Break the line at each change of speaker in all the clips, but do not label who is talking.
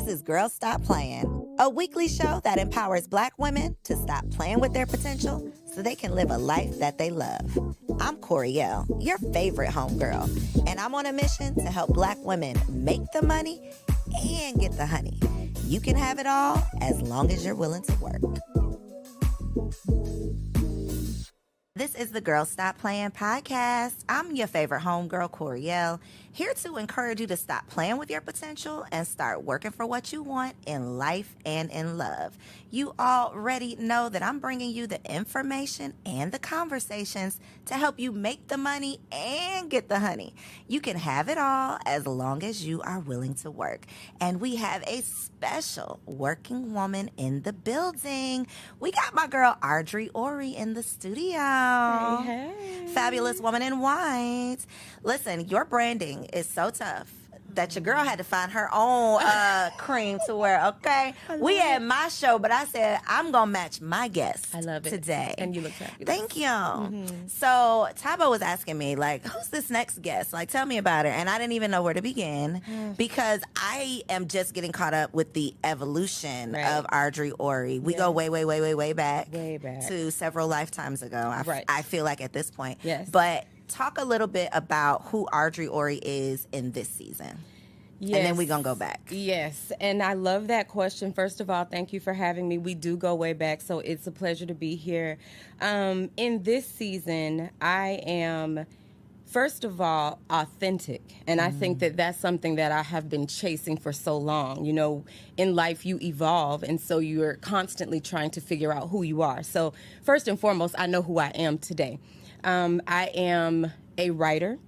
This is Girls Stop Playin', a weekly show that empowers Black women to stop playing with their potential so they can live a life that they love. I'm Coriel, your favorite homegirl, and I'm on a mission to help Black women make the money and get the honey. You can have it all as long as you're willing to work. This is the Girl Stop Playin' podcast. I'm your favorite homegirl, Coriel, here to encourage you to stop playing with your potential and start working for what you want in life and in love. You already know that I'm bringing you the information and the conversations to help you make the money and get the honey. You can have it all as long as you are willing to work. And we have a special working woman in the building. We got my girl Arrey Ory in the studio.
Hey.
Fabulous woman in white. Listen, your branding is so tough that your girl had to find her own cream to wear, okay? We had my show, but I said, I'm going to match my guest
I love it.
today.
And you look fabulous.
Thank you. So Tabo was asking me, like, who's this next guest? Like, tell me about her. And I didn't even know where to begin because I am just getting caught up with the evolution of Arrey Ory. We go way back.
Way back.
To several lifetimes ago. I feel like at this point.
Yes.
But talk a little bit about who Arrey Ory is in this season.
Yes.
And then we're going to go back.
Yes. And I love that question. First of all, thank you for having me. We do go way back, so it's a pleasure to be here. In this season, I am, first of all, authentic. And I think that that's something that I have been chasing for so long. You know, in life, you evolve, and so you're constantly trying to figure out who you are. So first and foremost, I know who I am today. I am a writer,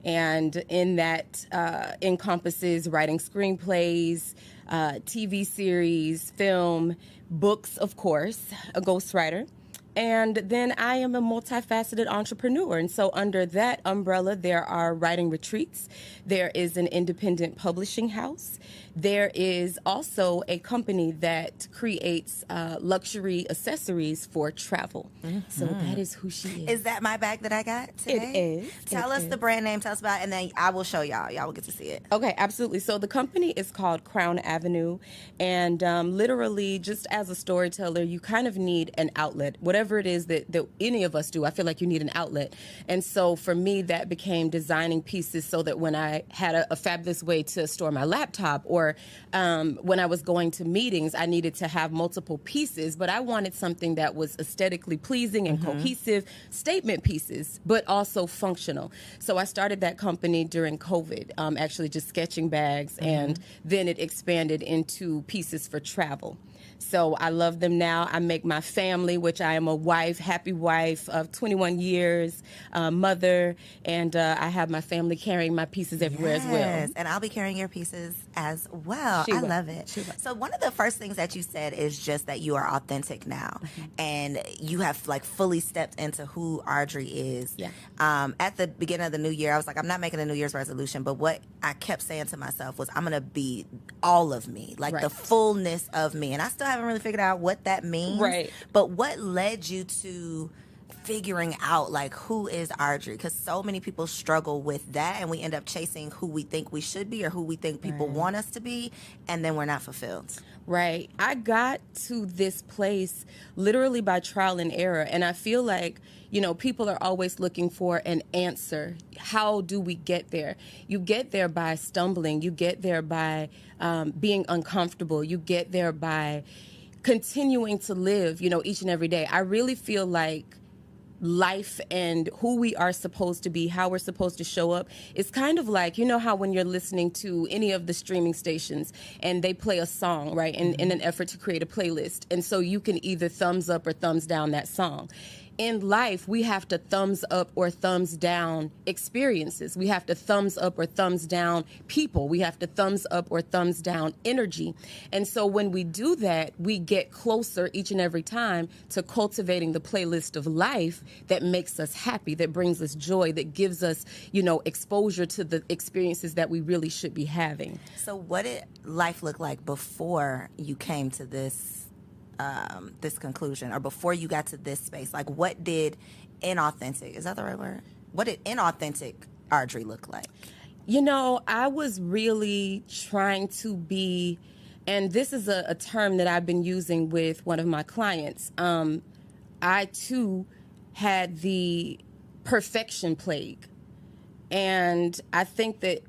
and in that encompasses writing screenplays, TV series, film, books, of course, a ghostwriter. And then I am a multifaceted entrepreneur. And so under that umbrella, there are writing retreats. There is an independent publishing house. There is also a company that creates luxury accessories for travel. So that is who she is.
Is that my bag that I got today?
It is.
Tell us the brand name, tell us about it, and then I will show y'all. Y'all will get to see it.
Okay, absolutely. So the company is called Crown Avenue, and literally, just as a storyteller, you kind of need an outlet. Whatever it is that any of us do, I feel like you need an outlet. And so for me, that became designing pieces so that when I had a fabulous way to store my laptop, or when I was going to meetings, I needed to have multiple pieces, but I wanted something that was aesthetically pleasing and cohesive, statement pieces, but also functional. So I started that company during COVID, actually just sketching bags, and then it expanded into pieces for travel. So I love them now. I make my family, which I am a wife, happy wife of 21 years, mother, and I have my family carrying my pieces everywhere as well.
Yes, and I'll be carrying your pieces as well. I love it. So one of the first things that you said is just that you are authentic now, and you have like fully stepped into who Arrey is.
Yeah.
At the beginning of the new year, I was like, I'm not making a New Year's resolution, but what I kept saying to myself was, I'm going to be all of me, like the fullness of me. And I still haven't really figured out what that means.
Right.
But what led you to figuring out like who is Arrey? Because so many people struggle with that, and we end up chasing who we think we should be or who we think people want us to be, and then we're not fulfilled.
Right. I got to this place literally by trial and error, and I feel like, you know, people are always looking for an answer. How do we get there? You get there by stumbling. You get there by being uncomfortable. You get there by continuing to live, you know, each and every day. I really feel like life and who we are supposed to be, how we're supposed to show up, it's kind of like, you know how when you're listening to any of the streaming stations and they play a song, right, in an effort to create a playlist. And so you can either thumbs up or thumbs down that song. In life, we have to thumbs up or thumbs down experiences. We have to thumbs up or thumbs down people. We have to thumbs up or thumbs down energy. And so when we do that, we get closer each and every time to cultivating the playlist of life that makes us happy, that brings us joy, that gives us, you know, exposure to the experiences that we really should be having.
So what did life look like before you came to this conclusion, or before you got to this space? Like, what did inauthentic, is that the right word? What did inauthentic Arrey look like?
You know, I was really trying to be And this is a term that I've been using with one of my clients. I, too, had the perfection plague. And I think that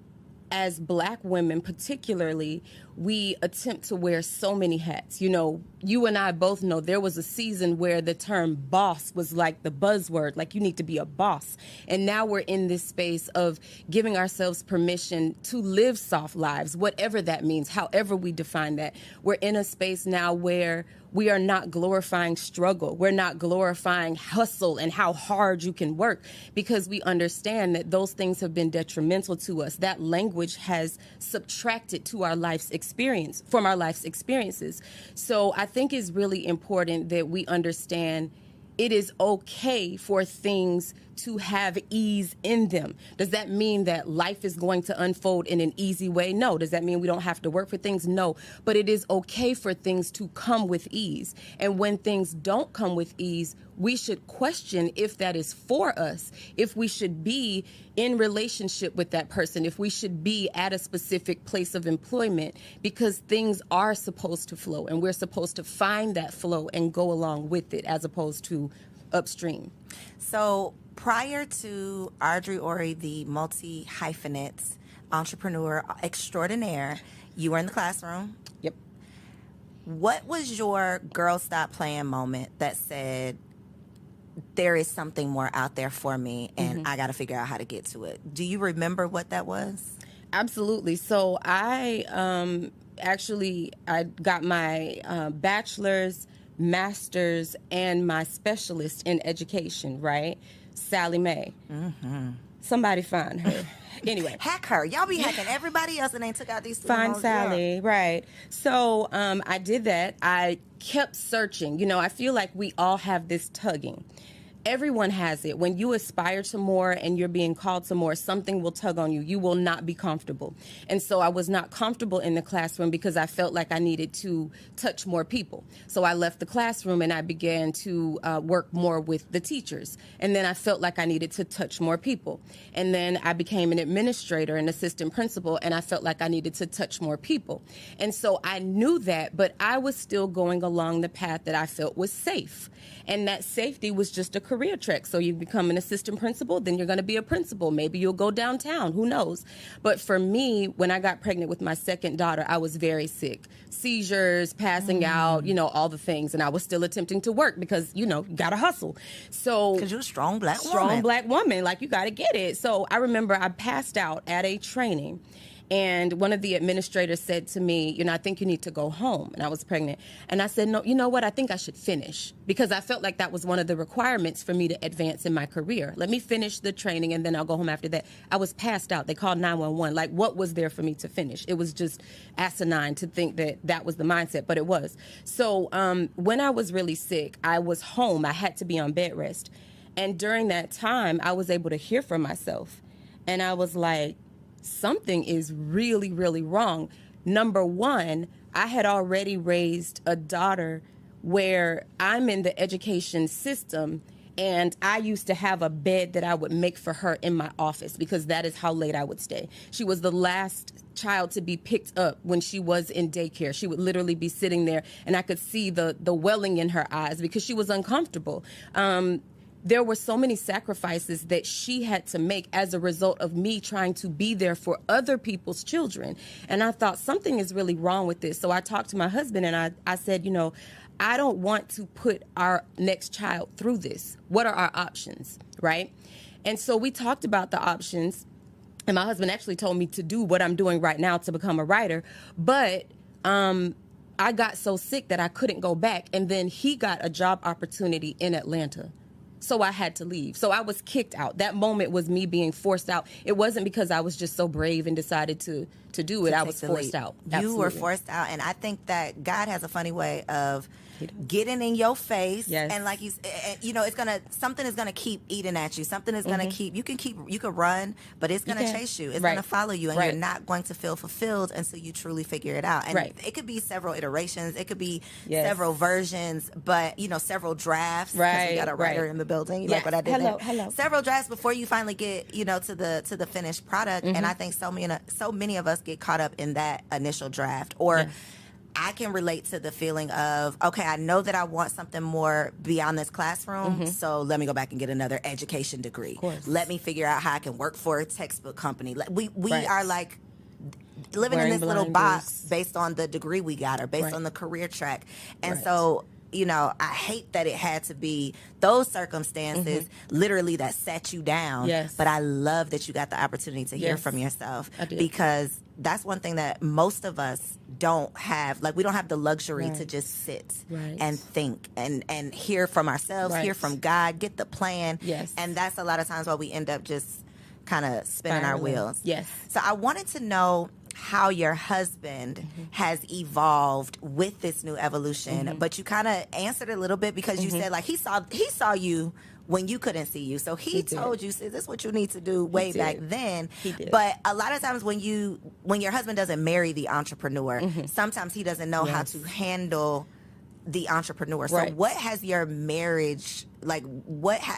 as Black women particularly, we attempt to wear so many hats. You know, you and I both know there was a season where the term boss was like the buzzword, like you need to be a boss. And now we're in this space of giving ourselves permission to live soft lives, whatever that means, however we define that. We're in a space now where we are not glorifying struggle. We're not glorifying hustle and how hard you can work, because we understand that those things have been detrimental to us. That language has subtracted to our life's experience, from our life's experiences. So I think it's really important that we understand it is okay for things to have ease in them. Does that mean that life is going to unfold in an easy way? No. Does that mean we don't have to work for things? No. But it is okay for things to come with ease. And when things don't come with ease, we should question if that is for us, if we should be in relationship with that person, if we should be at a specific place of employment, because things are supposed to flow and we're supposed to find that flow and go along with it as opposed to upstream.
So prior to Arrey Ory, the multi-hyphenate entrepreneur extraordinaire, you were in the classroom.
Yep.
What was your girl stop playing moment that said, there is something more out there for me and I got to figure out how to get to it? Do you remember what that was?
Absolutely. So I got my bachelor's, master's, and my specialist in education, right? Sally Mae. Somebody find her. Anyway.
Hack her. Y'all be hacking everybody else and they took out these
Find Sally, yeah. Right. So I did that. I kept searching. You know, I feel like we all have this tugging. Everyone has it. When you aspire to more and you're being called to more, something will tug on you. You will not be comfortable. And so I was not comfortable in the classroom because I felt like I needed to touch more people. So I left the classroom and I began to work more with the teachers. And then I felt like I needed to touch more people. And then I became an administrator, an assistant principal, and I felt like I needed to touch more people. And so I knew that, but I was still going along the path that I felt was safe. And that safety was just a career track. So you become an assistant principal, then you're going to be a principal. Maybe you'll go downtown. Who knows? But for me, when I got pregnant with my second daughter, I was very sick. Seizures, passing out, you know, all the things. And I was still attempting to work because, you know, you got to hustle. So
because you're a strong black woman.
Strong black woman. Like, you got to get it. So I remember I passed out at a training. And one of the administrators said to me, you know, I think you need to go home. And I was pregnant. And I said, no, you know what? I think I should finish, because I felt like that was one of the requirements for me to advance in my career. Let me finish the training and then I'll go home after that. I was passed out. They called 911. Like, what was there for me to finish? It was just asinine to think that that was the mindset, but it was. So when I was really sick, I was home. I had to be on bed rest. And during that time, I was able to hear from myself. And I was like, something is really, really wrong. Number one, I had already raised a daughter where I'm in the education system, and I used to have a bed that I would make for her in my office because that is how late I would stay. She was the last child to be picked up when she was in daycare. She would literally be sitting there, and I could see the welling in her eyes because she was uncomfortable. There were so many sacrifices that she had to make as a result of me trying to be there for other people's children. And I thought something is really wrong with this. So I talked to my husband and I said, you know, I don't want to put our next child through this. What are our options, right? And so we talked about the options. And my husband actually told me to do what I'm doing right now to become a writer. But I got so sick that I couldn't go back. And then he got a job opportunity in Atlanta. So I had to leave. So I was kicked out. That moment was me being forced out. It wasn't because I was just so brave and decided to do it. I was forced out.
You were forced out. And I think that God has a funny way of getting in your face.
Yes.
And like you know, something is gonna keep eating at you. Something is gonna keep you can run, but it's gonna chase you. It's gonna follow you, and you're not going to feel fulfilled until you truly figure it out. And it could be several iterations, it could be several versions, but you know, several drafts. Because we got a writer in the building. You like what I did there?
Hello.
Several drafts before you finally get, you know, to the finished product. And I think so many of us get caught up in that initial draft, or I can relate to the feeling of, okay, I know that I want something more beyond this classroom, so let me go back and get another education degree.
Of course.
Let me figure out how I can work for a textbook company. We
Right.
are like living
Wearing
in this little
blinders.
box based on the degree we got or based
Right.
on the career track. And
Right.
so, you know, I hate that it had to be those circumstances literally that set you down.
Yes.
But I love that you got the opportunity to hear
Yes.
from yourself,
I did.
because that's one thing that most of us don't have. Like, we don't have the luxury
Right.
to just sit
Right.
and think and hear from ourselves,
Right.
hear from God, get the plan.
Yes.
And that's a lot of times why we end up just kind of spinning our
Spiraling.
wheels.
Yes.
So I wanted to know how your husband has evolved with this new evolution, but you kind of answered a little bit, because you said, like, he saw you when you couldn't see you. So he
did.
told you, "This is what you need to do," way back
did.
then.
He did.
But a lot of times when your husband doesn't marry the entrepreneur, sometimes he doesn't know how
Yes.
to handle the entrepreneur. So
Right.
what has your marriage, like,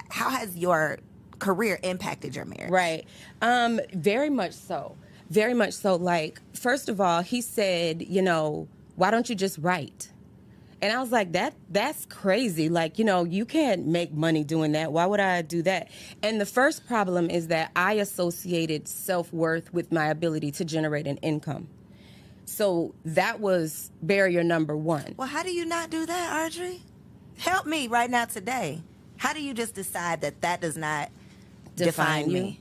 how has your career impacted your marriage?
Right. Very much so. Very much so. Like, first of all, he said, you know, why don't you just write? And I was like, that's crazy. Like, you know, you can't make money doing that. Why would I do that? And the first problem is that I associated self-worth with my ability to generate an income. So that was barrier number one.
Well, how do you not do that, Audrey? Help me right now today. How do you just decide that does not define
you?
me?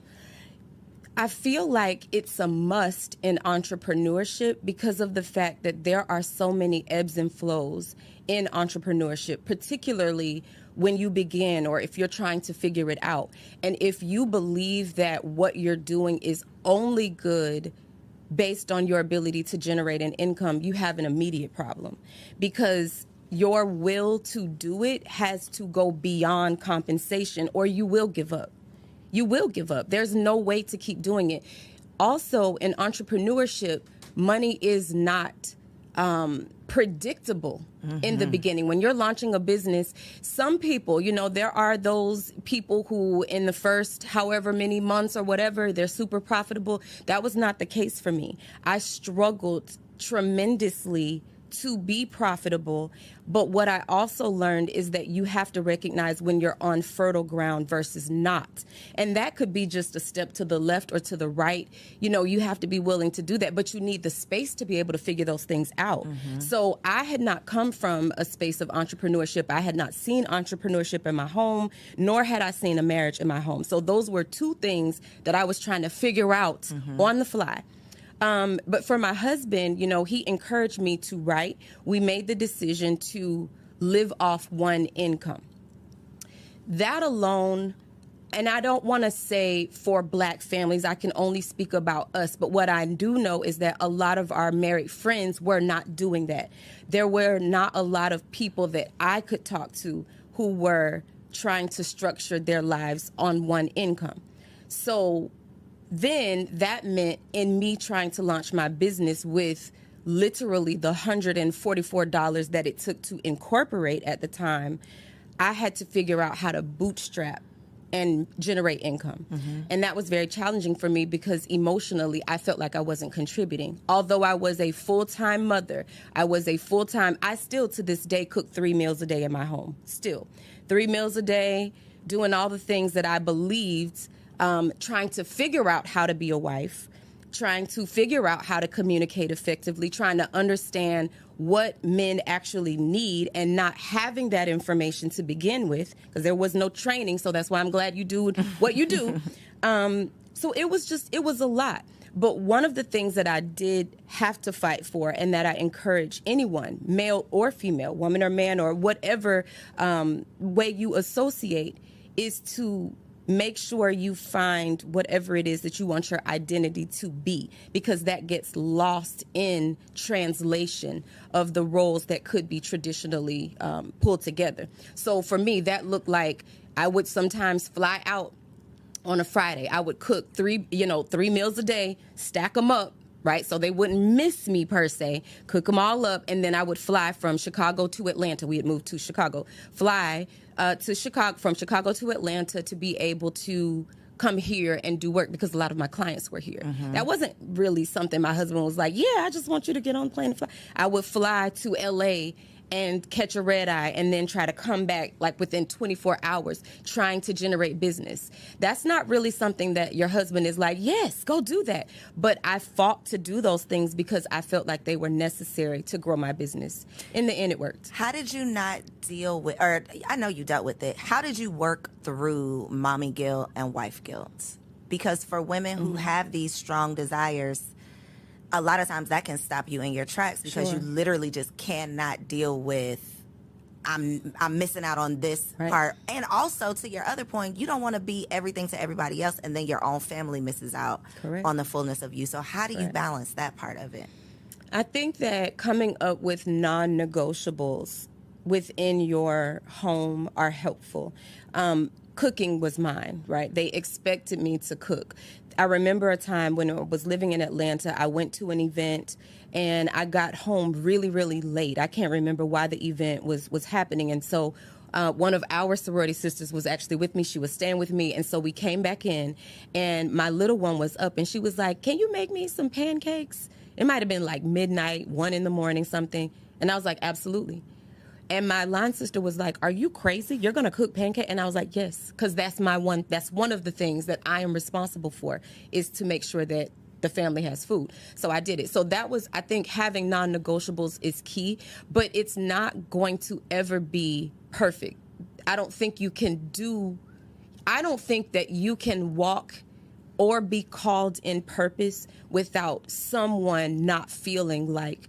I feel like it's a must in entrepreneurship because of the fact that there are so many ebbs and flows in entrepreneurship, particularly when you begin or if you're trying to figure it out. And if you believe that what you're doing is only good based on your ability to generate an income, you have an immediate problem, because your will to do it has to go beyond compensation, or you will give up. You will give up. There's no way to keep doing it. Also, in entrepreneurship, money is not predictable in the beginning. When you're launching a business, some people, you know, there are those people who in the first however many months or whatever, they're super profitable. That was not the case for me. I struggled tremendously to be profitable. But what I also learned is that you have to recognize when you're on fertile ground versus not. And that could be just a step to the left or to the right. You know, you have to be willing to do that, but you need the space to be able to figure those things out. So I had not come from a space of entrepreneurship. I had not seen entrepreneurship in my home, nor had I seen a marriage in my home. So those were two things that I was trying to figure out on the fly. But for my husband, you know, he encouraged me to write. We made the decision to live off one income. That alone, and I don't want to say for Black families, I can only speak about us, but what I do know is that a lot of our married friends were not doing that. There were not a lot of people that I could talk to who were trying to structure their lives on one income. So then that meant in me trying to launch my business with literally the $144 that it took to incorporate at the time, I had to figure out how to bootstrap and generate income. And that was very challenging for me because emotionally I felt like I wasn't contributing. Although I was a full-time mother, I still to this day cook 3 meals a day in my home. Still 3 meals a day, doing all the things that I believed, trying to figure out how to be a wife, trying to figure out how to communicate effectively, trying to understand what men actually need and not having that information to begin with, because there was no training. So that's why I'm glad you do what you do. So it was a lot. But one of the things that I did have to fight for, and that I encourage anyone, male or female, woman or man, or whatever way you associate, is to make sure you find whatever it is that you want your identity to be, because that gets lost in translation of the roles that could be traditionally pulled together. So for me, that looked like I would sometimes fly out on a Friday. I would cook 3 meals a day, stack them up, right? So they wouldn't miss me per se, cook them all up, and then I would fly from Chicago to Atlanta. We had moved to Chicago. Fly from Chicago to Atlanta to be able to come here and do work because a lot of my clients were here. That wasn't really something my husband was like, yeah, I just want you to get on the plane and fly. I would fly to LA and catch a red eye and then try to come back like within 24 hours trying to generate business. That's not really something that your husband is like, yes, go do that. But I fought to do those things because I felt like they were necessary to grow my business. In the end, it worked.
How did you not deal with, or I know you dealt with it, how did you work through mommy guilt and wife guilt? Because for women who have these strong desires, a lot of times that can stop you in your tracks because you literally just cannot deal with I'm missing out on this part. And also, to your other point, you don't want to be everything to everybody else and then your own family misses out on the fullness of you. So how do you balance that part of it?
I think that coming up with non-negotiables within your home are helpful. Cooking was mine, right? They expected me to cook. I remember a time when I was living in Atlanta, I went to an event and I got home really, really late. I can't remember why the event was happening. And so one of our sorority sisters was actually with me. She was staying with me. And so we came back in and my little one was up and she was like, can you make me some pancakes? It might have been like midnight, 1 a.m, something. And I was like, absolutely. And my line sister was like, are you crazy? You're going to cook pancake? And I was like, yes, because that's one of the things that I am responsible for is to make sure that the family has food. So I did it. So that was, I think having non-negotiables is key, but it's not going to ever be perfect. I don't think that you can walk or be called in purpose without someone not feeling like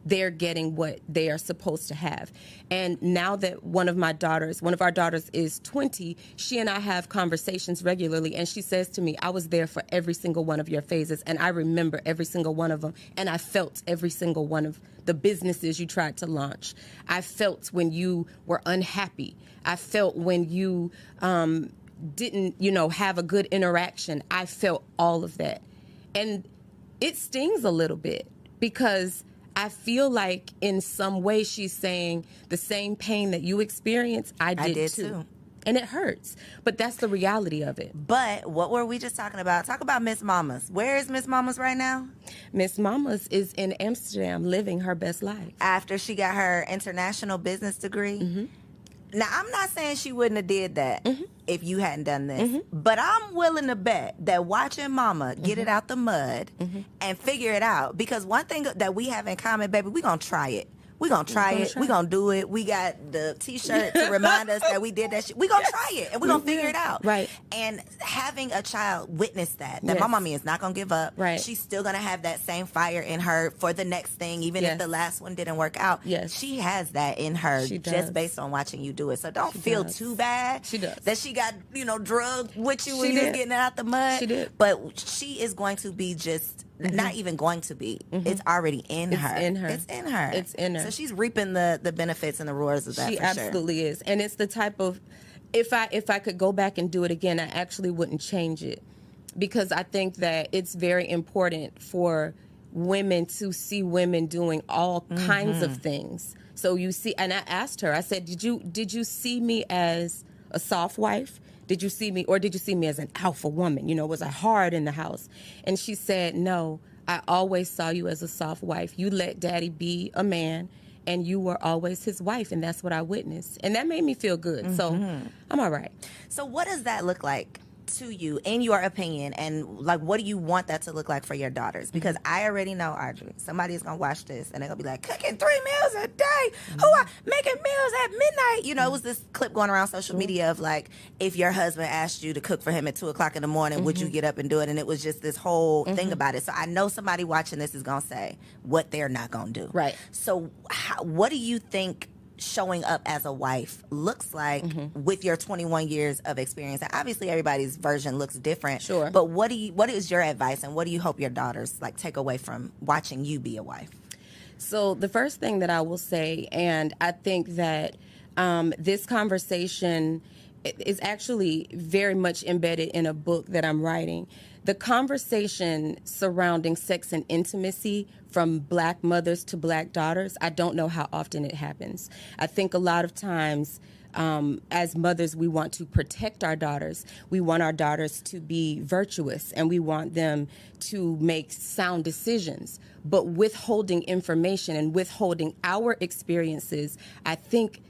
they're getting what they are supposed to have. And now that one of our daughters is 20, she and I have conversations regularly, and she says to me, I was there for every single one of your phases, and I remember every single one of them, and I felt every single one of the businesses you tried to launch. I felt when you were unhappy. I felt when you didn't, have a good interaction. I felt all of that. And it stings a little bit because I feel like in some way she's saying the same pain that you experienced, I did too. And it hurts. But that's the reality of it.
But what were we just talking about? Talk about Miss Mamas. Where is Miss Mamas right now?
Miss Mamas is in Amsterdam living her best life.
After she got her international business degree? Now, I'm not saying she wouldn't have did that if you hadn't done this, but I'm willing to bet that watching Mama get it out the mud and figure it out, because one thing that we have in common, baby, we gonna try it. We're going to try it. We're going to do it. We got the T-shirt to remind us that we did that shit. We're going to try it, and we're going to figure it out.
Right.
And having a child witness that my mommy is not going to give up.
Right.
She's still going to have that same fire in her for the next thing, even if the last one didn't work out.
Yes.
She has that in her just based on watching you do it. So don't feel too bad that she got, drugged with you when you was getting it out the mud.
She did.
But she is going to be just... not even going to be. It's already in her.
It's in her.
It's in her.
It's in her.
So she's reaping the benefits and the rewards of that.
She absolutely is. And it's the type of, if I could go back and do it again, I actually wouldn't change it, because I think that it's very important for women to see women doing all kinds of things. So you see, and I asked her, I said, did you see me as a soft wife? Did you see me, or did you see me as an alpha woman? Was I hard in the house? And she said, no, I always saw you as a soft wife. You let daddy be a man, and you were always his wife, and that's what I witnessed. And that made me feel good. So I'm all right.
So what does that look like to you, in your opinion, and what do you want that to look like for your daughters? Because I already know, Audrey, somebody's gonna watch this and they're gonna be like, cooking 3 meals a day, who are making meals at midnight? It was this clip going around social media of if your husband asked you to cook for him at 2:00 in the morning, would you get up and do it? And it was just this whole thing about it. So I know somebody watching this is gonna say what they're not gonna do.
Right.
So what do you think showing up as a wife looks like with your 21 years of experience? And obviously everybody's version looks different.
Sure.
But what is your advice, and what do you hope your daughters take away from watching you be a wife?
So the first thing that I will say, and I think that this conversation is actually very much embedded in a book that I'm writing. the conversation surrounding sex and intimacy from Black mothers to Black daughters, I don't know how often it happens. I think a lot of times, as mothers, we want to protect our daughters. We want our daughters to be virtuous, and we want them to make sound decisions. But withholding information and withholding our experiences, I think,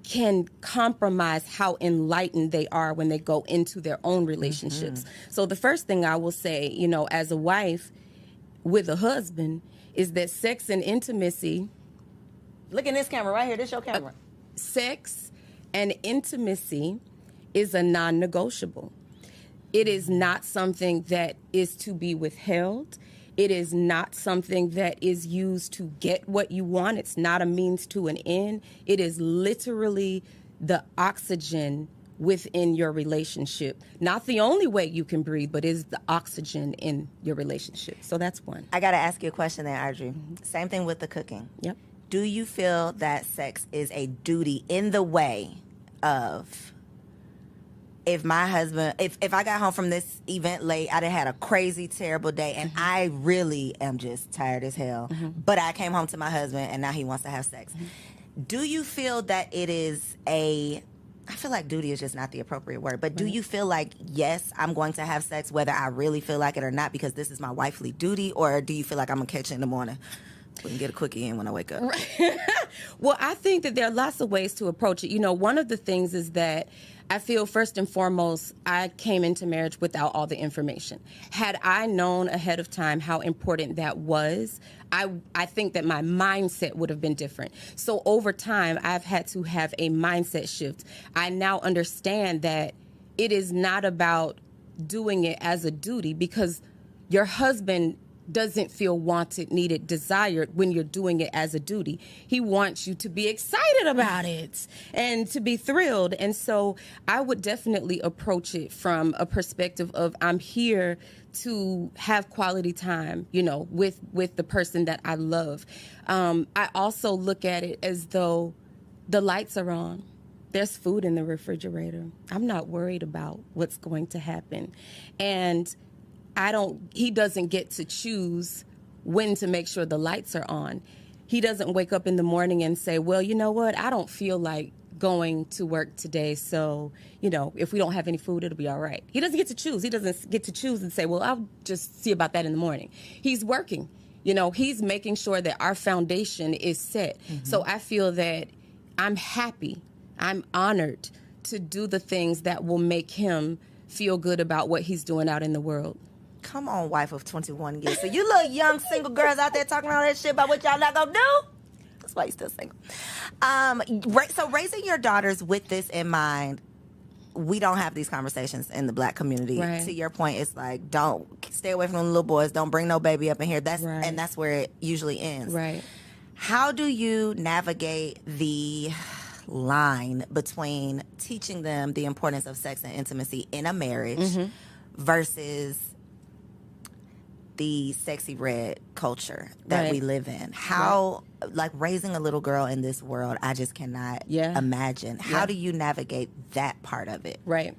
can compromise how enlightened they are when they go into their own relationships. Mm-hmm. So the first thing I will say, you know, as a wife with a husband, is that sex and intimacy...
Look in this camera right here. This your camera.
Sex and intimacy is a non-negotiable. It is not something that is to be withheld. It is not something that is used to get what you want. It's not a means to an end. It is literally the oxygen within your relationship. Not the only way you can breathe, but is the oxygen in your relationship. So that's one.
I got to ask you a question there, Audrey. Mm-hmm. Same thing with the cooking.
Yep.
Do you feel that sex is a duty in the way of... If my husband, if I got home from this event late, I'd have had a crazy, terrible day, and mm-hmm. I really am just tired as hell, mm-hmm. but I came home to my husband, and now he wants to have sex. Mm-hmm. Do you feel that it is I feel like duty is just not the appropriate word, but do you feel like, yes, I'm going to have sex whether I really feel like it or not because this is my wifely duty, or do you feel like I'm going to catch it in the morning? We can get a quickie in when I wake up.
Right. Well, I think that there are lots of ways to approach it. You know, one of the things is that I feel first and foremost, I came into marriage without all the information. Had I known ahead of time how important that was, I think that my mindset would have been different. So over time, I've had to have a mindset shift. I now understand that it is not about doing it as a duty because your husband doesn't feel wanted, needed, desired when you're doing it as a duty. He wants you to be excited about it and to be thrilled. And so I would definitely approach it from a perspective of I'm here to have quality time, you know, with the person that I love. I also look at it as though the lights are on. There's food in the refrigerator. I'm not worried about what's going to happen. And he doesn't get to choose when to make sure the lights are on. He doesn't wake up in the morning and say, well, you know what? I don't feel like going to work today. So, you know, if we don't have any food, it'll be all right. He doesn't get to choose. He doesn't get to choose and say, well, I'll just see about that in the morning. He's working. You know, he's making sure that our foundation is set. Mm-hmm. So I feel that I'm happy. I'm honored to do the things that will make him feel good about what he's doing out in the world.
Come on, wife of 21 years. So you little young single girls out there talking all that shit about what y'all not gonna do? That's why you still single. So raising your daughters with this in mind, we don't have these conversations in the Black community. Right. To your point, it's like, don't stay away from the little boys. Don't bring no baby up in here. And that's where it usually ends. Right. How do you navigate the line between teaching them the importance of sex and intimacy in a marriage mm-hmm. versus the sexy red culture that we live in? How, like, raising a little girl in this world, I just cannot imagine. How do you navigate that part of it? Right.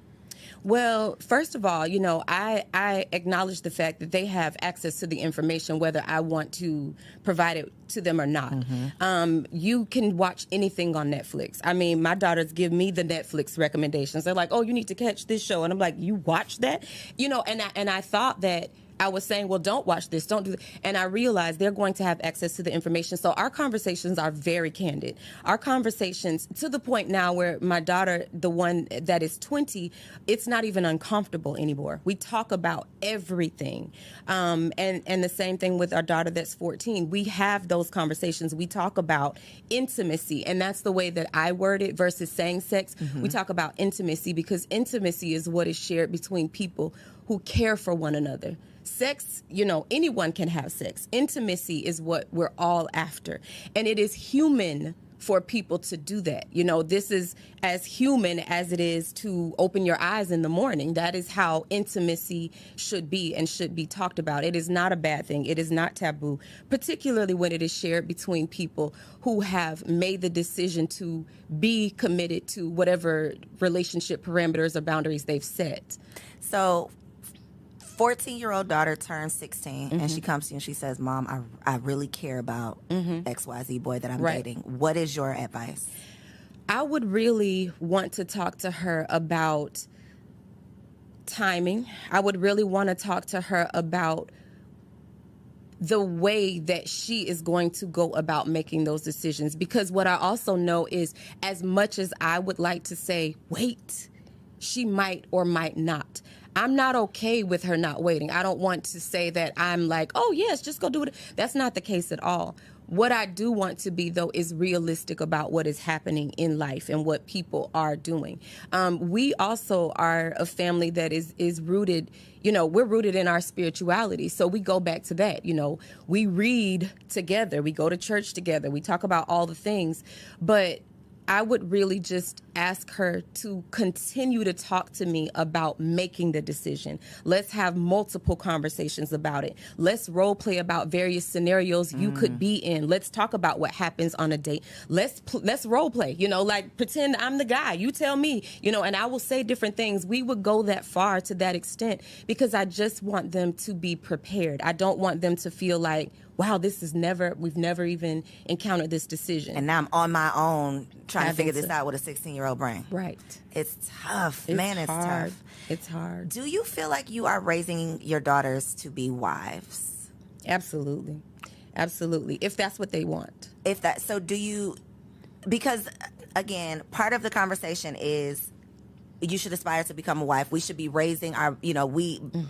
Well, first of all, you know, I acknowledge the fact that they have access to the information, whether I want to provide it to them or not. Mm-hmm. You can watch anything on Netflix. I mean, my daughters give me the Netflix recommendations. They're like, oh, you need to catch this show. And I'm like, you watch that? You know, and I thought that I was saying, well, don't watch this, don't do that. And I realized they're going to have access to the information. So our conversations are very candid. Our conversations, to the point now where my daughter, the one that is 20, it's not even uncomfortable anymore. We talk about everything. And the same thing with our daughter that's 14. We have those conversations. We talk about intimacy, and that's the way that I word it versus saying sex. Mm-hmm. We talk about intimacy because intimacy is what is shared between people who care for one another. Sex, you know, anyone can have sex. Intimacy is what we're all after. And it is human for people to do that. You know, this is as human as it is to open your eyes in the morning. That is how intimacy should be and should be talked about. It is not a bad thing. It is not taboo, particularly when it is shared between people who have made the decision to be committed to whatever relationship parameters or boundaries they've set.
So 14-year-old daughter turns 16 and she comes to you and she says, Mom, I really care about XYZ boy that I'm dating. What is your advice?
I would really want to talk to her about timing. I would really want to talk to her about the way that she is going to go about making those decisions. Because what I also know is, as much as I would like to say, wait, she might or might not. I'm not okay with her not waiting. I don't want to say that I'm like, oh, yes, just go do it. That's not the case at all. What I do want to be, though, is realistic about what is happening in life and what people are doing. We also are a family that is rooted, we're rooted in our spirituality. So we go back to that. We read together. We go to church together. We talk about all the things. But I would really just ask her to continue to talk to me about making the decision. Let's have multiple conversations about it. Let's role play about various scenarios you could be in. Let's talk about what happens on a date. Let's role play, like pretend I'm the guy. You tell me, and I will say different things. We would go that far to that extent because I just want them to be prepared. I don't want them to feel like, wow, we've never even encountered this decision.
And now I'm on my own trying to figure this out with a 16-year-old brain.
Right.
It's tough. It's
hard.
tough.
It's hard.
Do you feel like you are raising your daughters to be wives?
Absolutely. Absolutely. If that's what they want.
Because again, part of the conversation is you should aspire to become a wife. We should be raising our,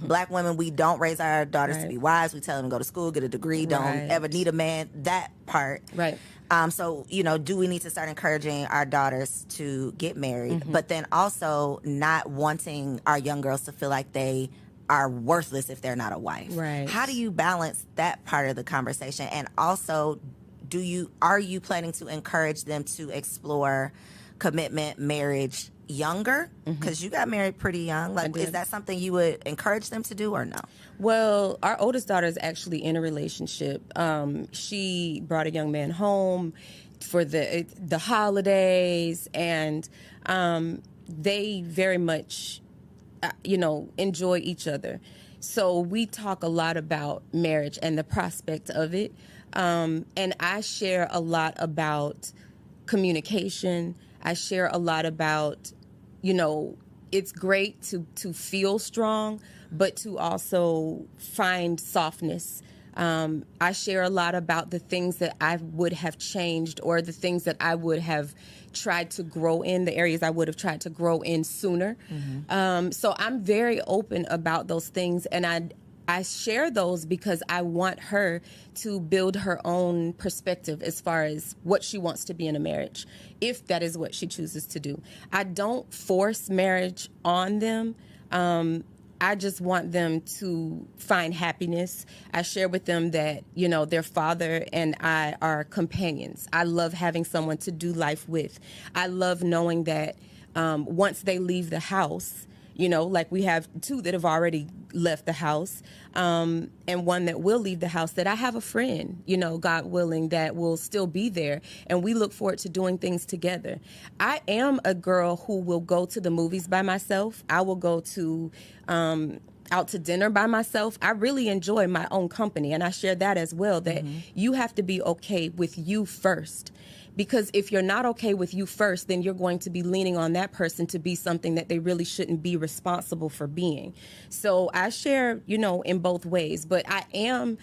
black women, we don't raise our daughters to be wives. We tell them to go to school, get a degree, don't ever need a man, that part.
Right.
So, do we need to start encouraging our daughters to get married, but then also not wanting our young girls to feel like they are worthless if they're not a wife?
Right.
How do you balance that part of the conversation? And also, are you planning to encourage them to explore commitment, marriage younger? Because you got married pretty young. Like, is that something you would encourage them to do or no?
Well, our oldest daughter is actually in a relationship. She brought a young man home for the holidays, and they very much, enjoy each other. So we talk a lot about marriage and the prospect of it. And I share a lot about communication. I share a lot about, it's great to feel strong, but to also find softness. I share a lot about the things that I would have changed or the things that I would have tried to grow in, the areas I would have tried to grow in sooner. So I'm very open about those things, and I share those because I want her to build her own perspective as far as what she wants to be in a marriage, if that is what she chooses to do. I don't force marriage on them. I just want them to find happiness. I share with them that, their father and I are companions. I love having someone to do life with. I love knowing that once they leave the house, like we have two that have already left the house, and one that will leave the house, that I have a friend, God willing, that will still be there. And we look forward to doing things together. I am a girl who will go to the movies by myself. I will go to out to dinner by myself. I really enjoy my own company. And I share that as well, that you have to be okay with you first. Because if you're not okay with you first, then you're going to be leaning on that person to be something that they really shouldn't be responsible for being. So I share, in both ways. But I am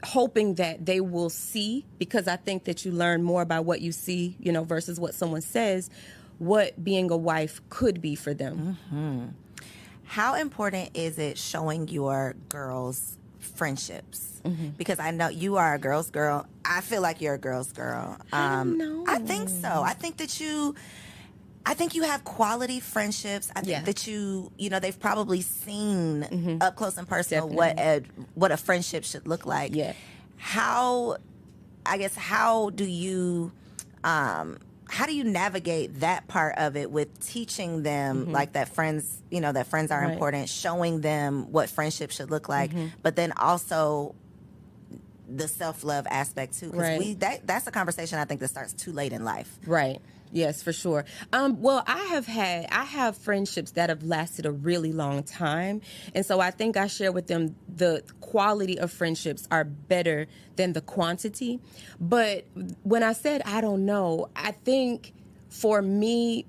hoping that they will see, because I think that you learn more by what you see, versus what someone says, what being a wife could be for them.
How important is it showing your girls friendships? Because I know you are a girl's girl. I feel like you're a girl's girl.
I don't know.
I think so. I think you have quality friendships. I think that they've probably seen up close and personal what a friendship should look like.
Yeah.
How do you navigate that part of it with teaching them like that friends are important, showing them what friendship should look like, but then also the self-love aspect too, because that's a conversation I think that starts too late in life.
Right. Yes, for sure. Well, I have friendships that have lasted a really long time. And so I think I share with them the quality of friendships are better than the quantity. But when I said, I don't know, I think for me,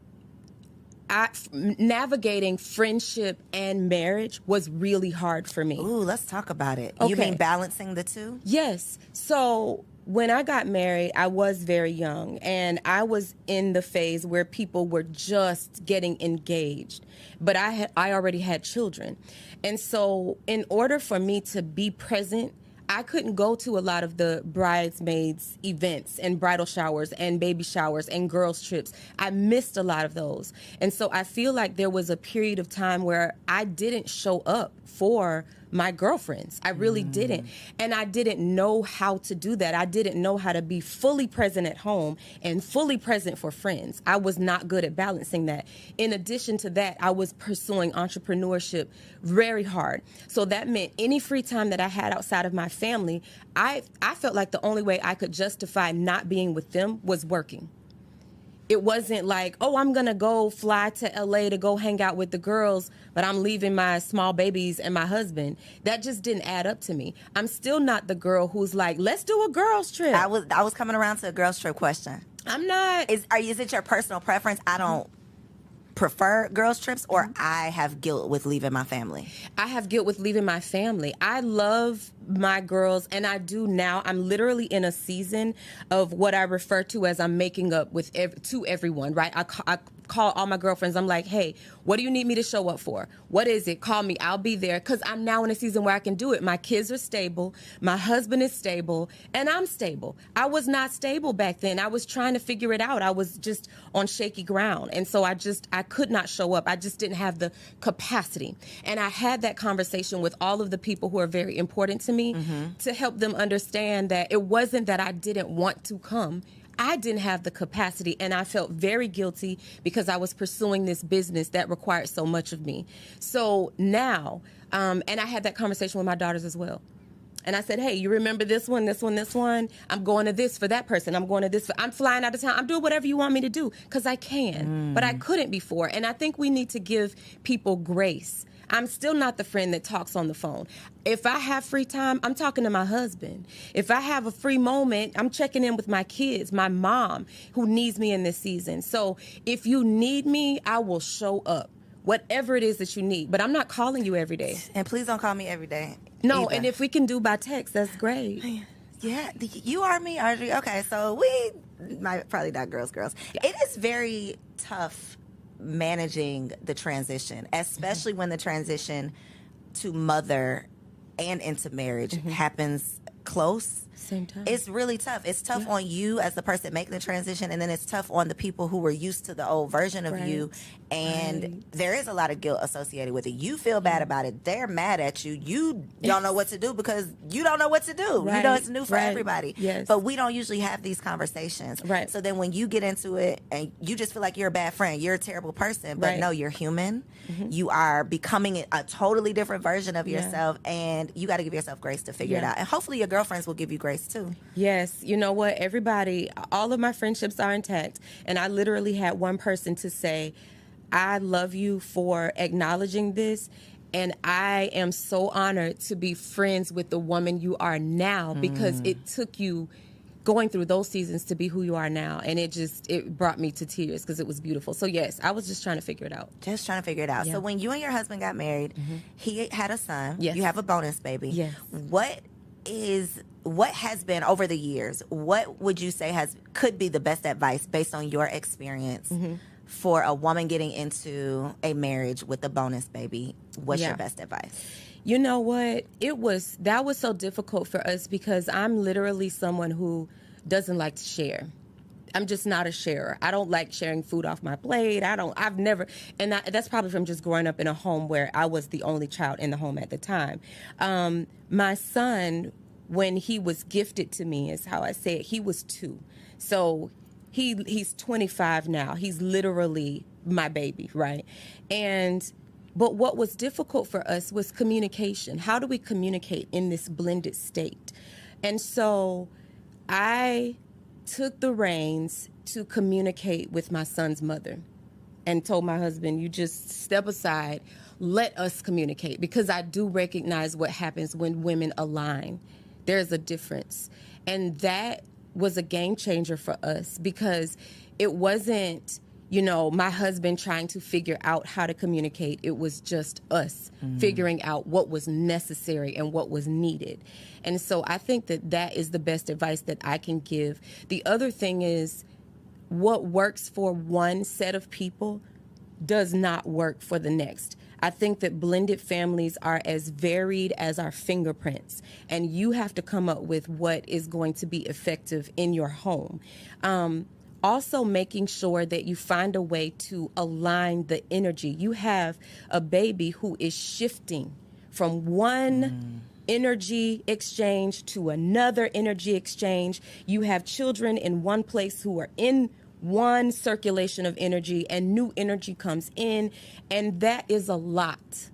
navigating friendship and marriage was really hard for me.
Ooh, let's talk about it.
Okay.
You mean balancing the two?
Yes. So when I got married, I was very young, and I was in the phase where people were just getting engaged, but I already had children. And so in order for me to be present, I couldn't go to a lot of the bridesmaids events and bridal showers and baby showers and girls trips. I missed a lot of those. And so I feel like there was a period of time where I didn't show up for my girlfriends. I really didn't. And I didn't know how to do that. I didn't know how to be fully present at home and fully present for friends. I was not good at balancing that. In addition to that, I was pursuing entrepreneurship very hard. So that meant any free time that I had outside of my family, I felt like the only way I could justify not being with them was working. It wasn't like, oh, I'm going to go fly to LA to go hang out with the girls, but I'm leaving my small babies and my husband. That just didn't add up to me. I'm still not the girl who's like, let's do a girls trip.
I was coming around to a girls trip question.
I'm not.
Is it your personal preference? I don't prefer girls trips, or I have guilt with leaving my family?
I have guilt with leaving my family. I love my girls, and I do now. I'm literally in a season of what I refer to as I'm making up with to everyone, right? I call all my girlfriends. I'm like, hey, what do you need me to show up for? What is it? Call me. I'll be there, because I'm now in a season where I can do it. My kids are stable. My husband is stable, and I'm stable. I was not stable back then. I was trying to figure it out. I was just on shaky ground. And so I could not show up. I just didn't have the capacity. And I had that conversation with all of the people who are very important to me to help them understand that it wasn't that I didn't want to come. I didn't have the capacity, and I felt very guilty because I was pursuing this business that required so much of me. So now, and I had that conversation with my daughters as well. And I said, hey, you remember this one, this one, this one? I'm going to this for that person. I'm going to this. I'm flying out of town. I'm doing whatever you want me to do, because I can. But I couldn't before. And I think we need to give people grace. I'm still not the friend that talks on the phone. If I have free time, I'm talking to my husband. If I have a free moment, I'm checking in with my kids, my mom, who needs me in this season. So if you need me, I will show up, whatever it is that you need. But I'm not calling you every day.
And please don't call me every day.
No,
either.
And if we can do by text, that's great.
Yeah, you are me, Arrey. Okay, so we might probably not girls. Yeah. It is very tough managing the transition, especially when the transition to mother and into marriage happens close.
Same time.
It's really tough. It's tough on you as the person making the transition, and then it's tough on the people who were used to the old version of you. And there is a lot of guilt associated with it. You feel bad about it. They're mad at you. You don't know what to do because you don't know what to do. You know it's new for everybody.
Yes.
But we don't usually have these conversations.
Right.
So then when you get into it and you just feel like you're a bad friend, you're a terrible person. But no, you're human. You are becoming a totally different version of yourself, and you got to give yourself grace to figure it out. And hopefully your girlfriends will give you grace too.
Yes. You know what? Everybody, all of my friendships are intact. And I literally had one person to say, I love you for acknowledging this. And I am so honored to be friends with the woman you are now, because it took you going through those seasons to be who you are now. And it brought me to tears because it was beautiful. So yes, I was just trying to figure it out.
Just trying to figure it out. So when you and your husband got married, he had a son.
Yes.
You have a bonus baby.
Yes.
What has been over the years, what would you say could be the best advice based on your experience for a woman getting into a marriage with a bonus baby? What's your best advice?
You know what? That was so difficult for us because I'm literally someone who doesn't like to share. I'm just not a sharer. I don't like sharing food off my plate. I've never, and that's probably from just growing up in a home where I was the only child in the home at the time. My son, when he was gifted to me, is how I say it, he was 2. So he's 25 now. He's literally my baby, right? But what was difficult for us was communication. How do we communicate in this blended state? And so I took the reins to communicate with my son's mother and told my husband, you just step aside, let us communicate, because I do recognize what happens when women align. There's a difference. And that was a game changer for us, because it wasn't, my husband trying to figure out how to communicate. It was just us figuring out what was necessary and what was needed. And so I think that is the best advice that I can give. The other thing is, what works for one set of people does not work for the next. I think that blended families are as varied as our fingerprints, and you have to come up with what is going to be effective in your home. Also making sure that you find a way to align the energy. You have a baby who is shifting from one energy exchange to another energy exchange. You have children in one place who are in one circulation of energy, and new energy comes in, and that is a lot.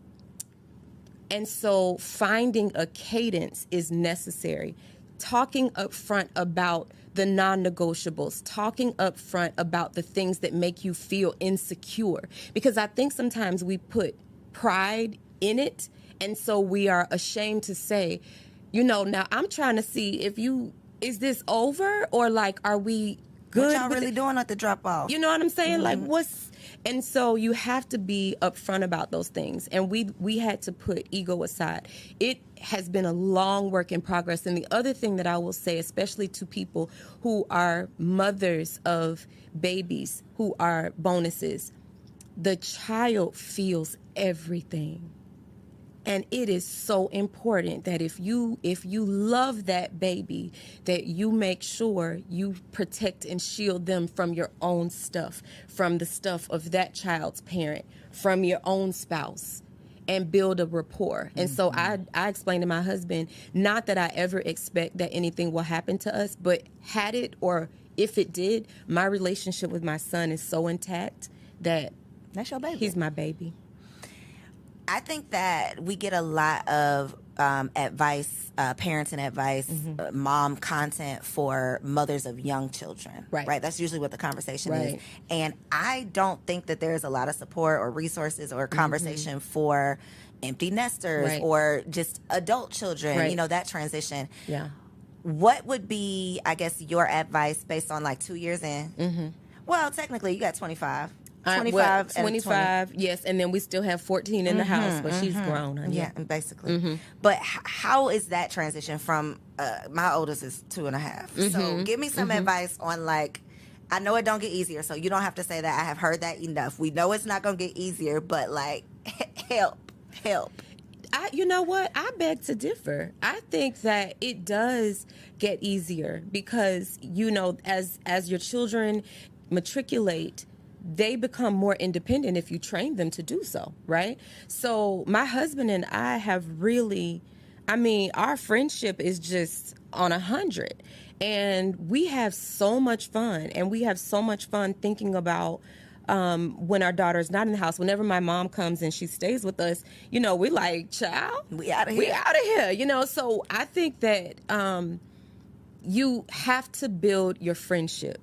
And so finding a cadence is necessary. Talking up front about the non-negotiables, talking up front about the things that make you feel insecure, because I think sometimes we put pride in it, and so we are ashamed to say, now I'm trying to see is this over, or like, are we good?
What y'all really doing at the drop off?
You know what I'm saying? Like, and so you have to be upfront about those things. And we had to put ego aside. It has been a long work in progress. And the other thing that I will say, especially to people who are mothers of babies who are bonuses, the child feels everything. And it is so important that if you love that baby, that you make sure you protect and shield them from your own stuff, from the stuff of that child's parent, from your own spouse, and build a rapport. And so I explained to my husband, not that I ever expect that anything will happen to us, but had it, or if it did, my relationship with my son is so intact that
that's your baby.
He's my baby.
I think that we get a lot of advice, parenting advice, mom content for mothers of young children. Right. That's usually what the conversation is. And I don't think that there's a lot of support or resources or conversation for empty nesters or just adult children, that transition.
Yeah.
What would be, I guess, your advice based on like 2 years in? Well, technically, you got 25. 25 and
25, yes, and then we still have 14 in the house, but she's grown. Honey.
Yeah, basically. But how is that transition from, my oldest is 2.5. So give me some advice on, like, I know it don't get easier, so you don't have to say that. I have heard that enough. We know it's not going to get easier, but, like, help.
You know what? I beg to differ. I think that it does get easier because, as your children matriculate, they become more independent if you train them to do so, right? So my husband and I have really, our friendship is just on 100. And we have so much fun. And we have so much fun thinking about when our daughter's not in the house. Whenever my mom comes and she stays with us, we like, child, we out of here. So I think that you have to build your friendship.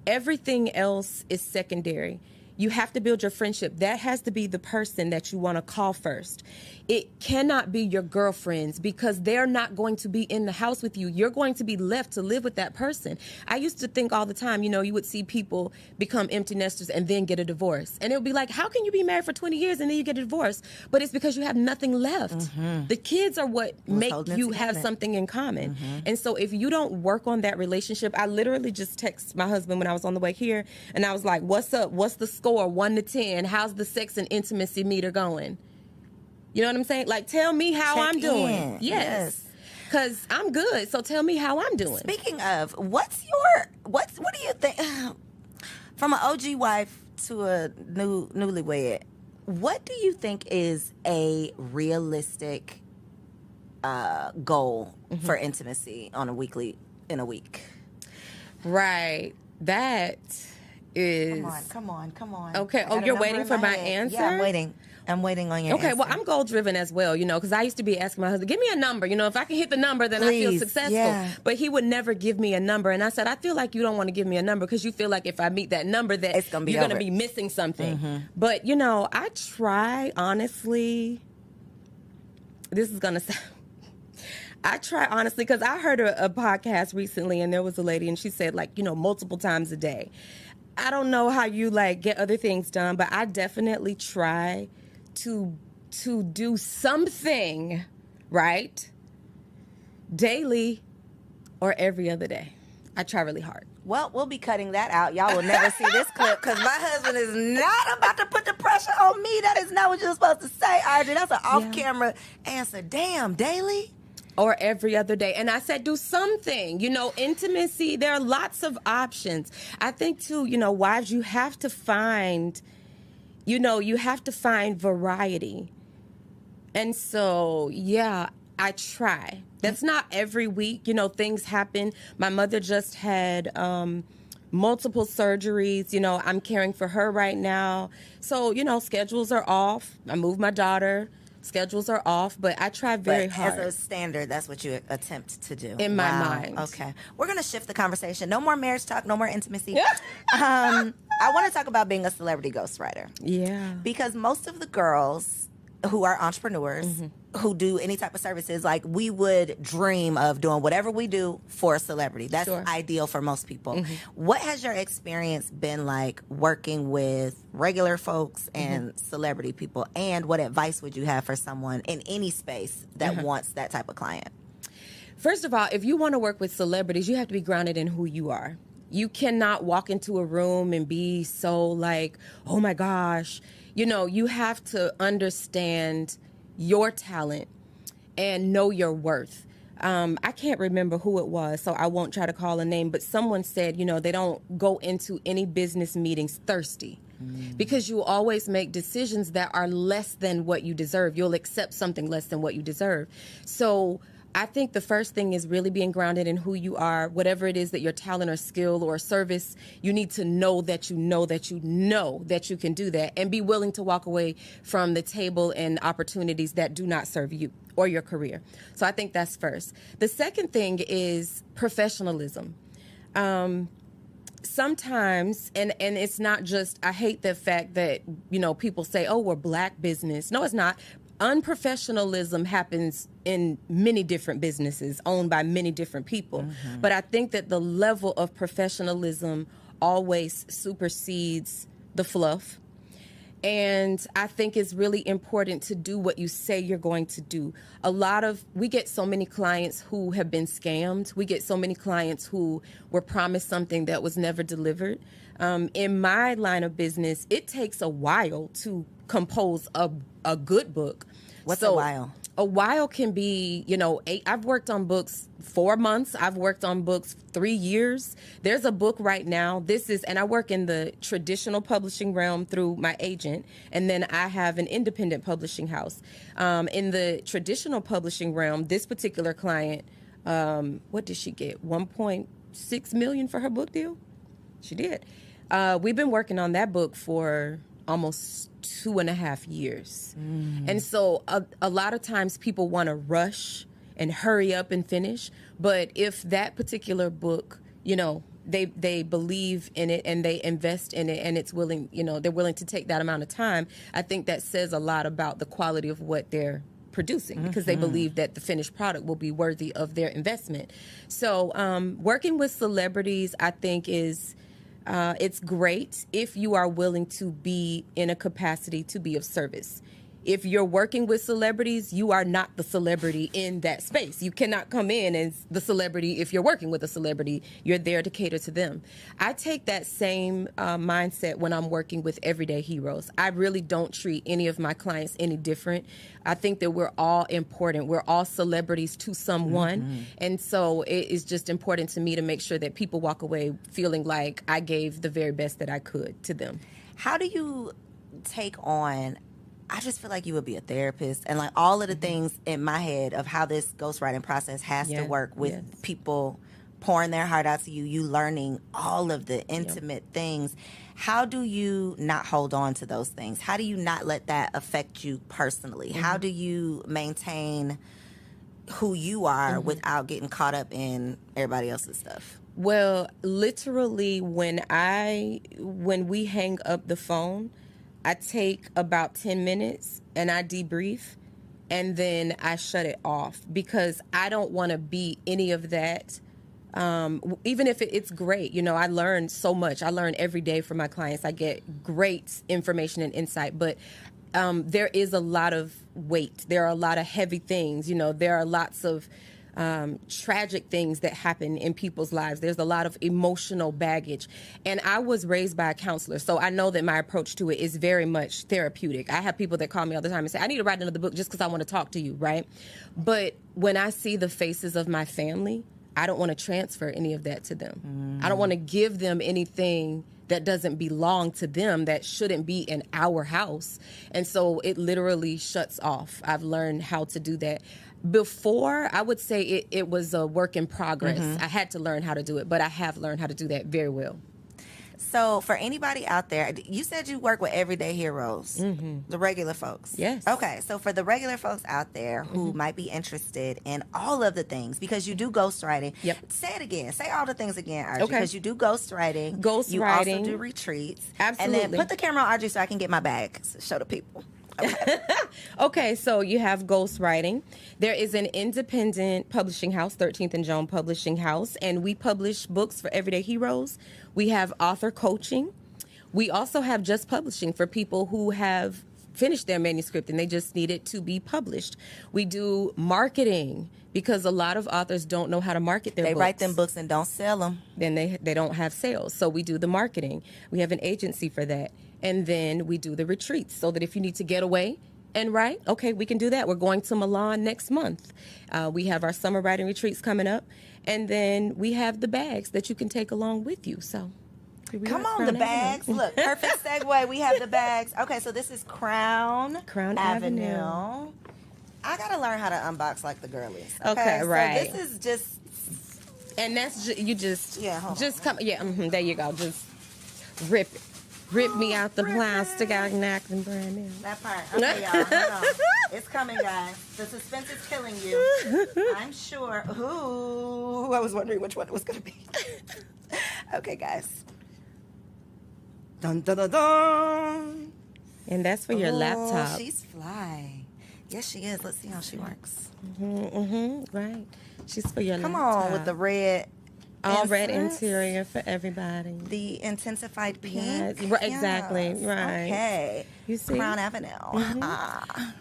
Everything else is secondary. You have to build your friendship. That has to be the person that you want to call first. It cannot be your girlfriends because they're not going to be in the house with you. You're going to be left to live with that person. I used to think all the time, you would see people become empty nesters and then get a divorce. And it would be like, how can you be married for 20 years and then you get a divorce? But it's because you have nothing left. The kids are what make you have something in common. And so if you don't work on that relationship, I literally just texted my husband when I was on the way here and I was like, what's up? What's the score? 1 to 10. How's the sex and intimacy meter going? You know what I'm saying? Like, tell me how I'm doing. Yes. Because I'm good. So tell me how I'm doing.
Speaking of, what do you think, from an OG wife to a newlywed, what do you think is a realistic goal for intimacy in a week?
Right. That is...
Come on.
Okay. Oh, you're waiting for my answer?
Yeah, I'm waiting. I'm waiting on your
Okay,
answer.
well, I'm goal driven as well, because I used to be asking my husband, give me a number. If I can hit the number, then I feel
Please,
successful.
yeah.
But he would never give me a number. And I said, I feel like you don't want to give me a number because you feel like if I meet that number that
It's gonna be
you're going to
over.
be missing something.
Mm-hmm.
But, I try, honestly, this is going to sound... I try, honestly, because I heard a podcast recently, and there was a lady, and she said, multiple times a day. I don't know how you, get other things done, but I definitely try to do something, right, daily or every other day. I try really hard.
Well, we'll be cutting that out. Y'all will never see this clip because my husband is not about to put the pressure on me. That is not what you're supposed to say, Audrey. That's an off-camera answer. Damn, daily?
Or every other day. And I said, do something. Intimacy, there are lots of options. I think, too, wives, you have to find, variety. And so, yeah, I try. That's not every week. Things happen. My mother just had multiple surgeries. I'm caring for her right now. So, schedules are off. I moved my daughter. Schedules are off, but I try very hard.
As a standard, that's what you attempt to do.
In my mind.
Okay. We're going to shift the conversation. No more marriage talk, no more intimacy. I want to talk about being a celebrity ghostwriter.
Yeah.
Because most of the girls who are entrepreneurs, who do any type of services, we would dream of doing whatever we do for a celebrity. That's ideal for most people. What has your experience been like working with regular folks and celebrity people? And what advice would you have for someone in any space that wants that type of client?
First of all, if you want to work with celebrities, you have to be grounded in who you are. You cannot walk into a room and be so oh my gosh. You have to understand your talent and know your worth. I can't remember who it was, so I won't try to call a name, but someone said, they don't go into any business meetings thirsty because you always make decisions that are less than what you deserve. You'll accept something less than what you deserve. So I think the first thing is really being grounded in who you are, whatever it is that your talent or skill or service, you need to know that you know that you know that you can do that and be willing to walk away from the table and opportunities that do not serve you or your career. So I think that's first. The second thing is professionalism. Sometimes, and it's not just, I hate the fact that, people say, oh, we're black business. No, it's not. Unprofessionalism happens in many different businesses owned by many different people. But I think that the level of professionalism always supersedes the fluff. And I think it's really important to do what you say you're going to do. We get so many clients who have been scammed. We get so many clients who were promised something that was never delivered. In my line of business, it takes a while to compose a good book.
What's a while?
A while can be, 8. I've worked on books 4 months. I've worked on books 3 years. There's a book right now. And I work in the traditional publishing realm through my agent. And then I have an independent publishing house. In the traditional publishing realm, this particular client, what did she get? $1.6 million for her book deal? She did. We've been working on that book for almost 2.5 years. And so a lot of times people want to rush and hurry up and finish. But if that particular book, they believe in it and they invest in it and it's willing, they're willing to take that amount of time, I think that says a lot about the quality of what they're producing because they believe that the finished product will be worthy of their investment. So working with celebrities, I think is... it's great if you are willing to be in a capacity to be of service. If you're working with celebrities, you are not the celebrity in that space. You cannot come in as the celebrity if you're working with a celebrity. You're there to cater to them. I take that same mindset when I'm working with everyday heroes. I really don't treat any of my clients any different. I think that we're all important. We're all celebrities to someone. And so it is just important to me to make sure that people walk away feeling like I gave the very best that I could to them.
How do you take on... I just feel like you would be a therapist and all of the things in my head of how this ghostwriting process has to work with people pouring their heart out to you, you learning all of the intimate things. How do you not hold on to those things? How do you not let that affect you personally? How do you maintain who you are without getting caught up in everybody else's stuff?
Well, literally when we hang up the phone, I take about 10 minutes and I debrief, and then I shut it off because I don't want to be any of that. Even if it's great, you know, I learn so much. I learn every day from my clients. I get great information and insight, but there is a lot of weight. There are a lot of heavy things. You know, there are lots of tragic things that happen in people's lives. There's a lot of emotional baggage. And I was raised by a counselor, so I know that my approach to it is very much therapeutic. I have people that call me all the time and say, I need to write another book just because I want to talk to you, right? But when I see the faces of my family, I don't want to transfer any of that to them. I don't want to give them anything that doesn't belong to them, that shouldn't be in our house. And so it literally shuts off. I've learned how to do that. Before, I would say it was a work in progress. I had to learn how to do it, but I have learned how to do that very well.
So for anybody out there, you said you work with everyday heroes, the regular folks.
Yes.
Okay, so for the regular folks out there who might be interested in all of the things, because you do ghostwriting.
Yep.
Say it again. Say all the things again, Archie,
Okay.
because you do ghostwriting.
Ghostwriting.
You also do retreats.
Absolutely.
And then put the camera on Archie so I can get my bag. Show the people.
Okay, so you have ghostwriting. There is an independent publishing house, 13th and Joan Publishing House, and we publish books for everyday heroes. We have author coaching. We also have just publishing for people who have finished their manuscript and they just need it to be published. We do marketing because a lot of authors don't know how to market their books.
They write them books and don't sell them.
Then they don't have sales. So we do the marketing. We have an agency for that. And then we do the retreats so that if you need to get away and write, okay, we can do that. We're going to Milan next month. We have our summer writing retreats coming up. And then we have the bags that you can take along with you. So
come on, the bags. Look, perfect segue. We have the bags. Okay, so this is Crown Avenue. I got to learn how to unbox like the girlies.
Okay, right.
So this is just...
And that's you just...
Yeah, hold on.
Just come... Yeah, there you go. Just rip it. Rip me out the plastic, I'm acting brand new.
That part. Okay, y'all. Hold on. It's coming, guys. The suspense is killing you. I'm sure. Ooh, I was wondering which one it was going to be. Okay, guys. Dun, dun, dun, dun.
And that's for your laptop.
She's fly. Yes, she is. Let's see how she works.
Right. She's for your laptop.
Come on with the red.
All red interior for everybody.
The intensified pink.
Yes, right, exactly.
Yes.
Right.
Okay.
You see?
Crown Avenue.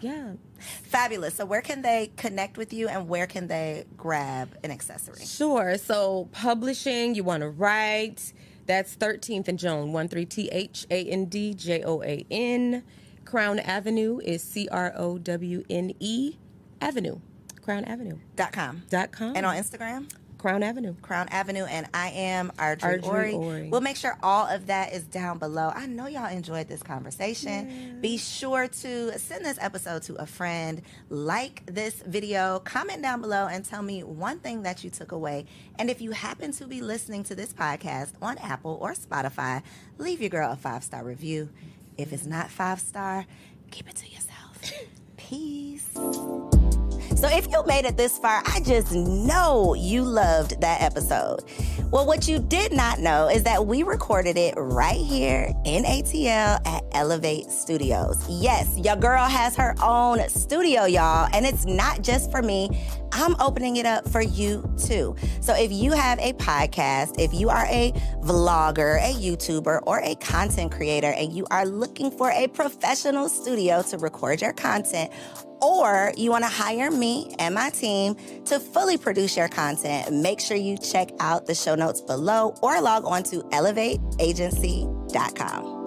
Yeah.
Fabulous. So where can they connect with you and where can they grab an accessory?
Sure. So publishing, you want to write. That's 13th and Joan, 13THANDJOAN. Crown Avenue is CROWNE Avenue. Crown Avenue.
.com.
And
on Instagram?
Crown Avenue.
Crown Avenue, and I am Arrey Ory. We'll make sure all of that is down below. I know y'all enjoyed this conversation. Yeah. Be sure to send this episode to a friend, like this video, comment down below, and tell me one thing that you took away. And if you happen to be listening to this podcast on Apple or Spotify, leave your girl a 5-star review. If it's not 5-star, keep it to yourself. Peace. So if you made it this far, I just know you loved that episode. Well, what you did not know is that we recorded it right here in ATL at Elevate Studios. Yes, your girl has her own studio, y'all, and it's not just for me. I'm opening it up for you too. So if you have a podcast, if you are a vlogger, a YouTuber, or a content creator, and you are looking for a professional studio to record your content, or you want to hire me and my team to fully produce your content, make sure you check out the show notes below or log on to elevateagency.com.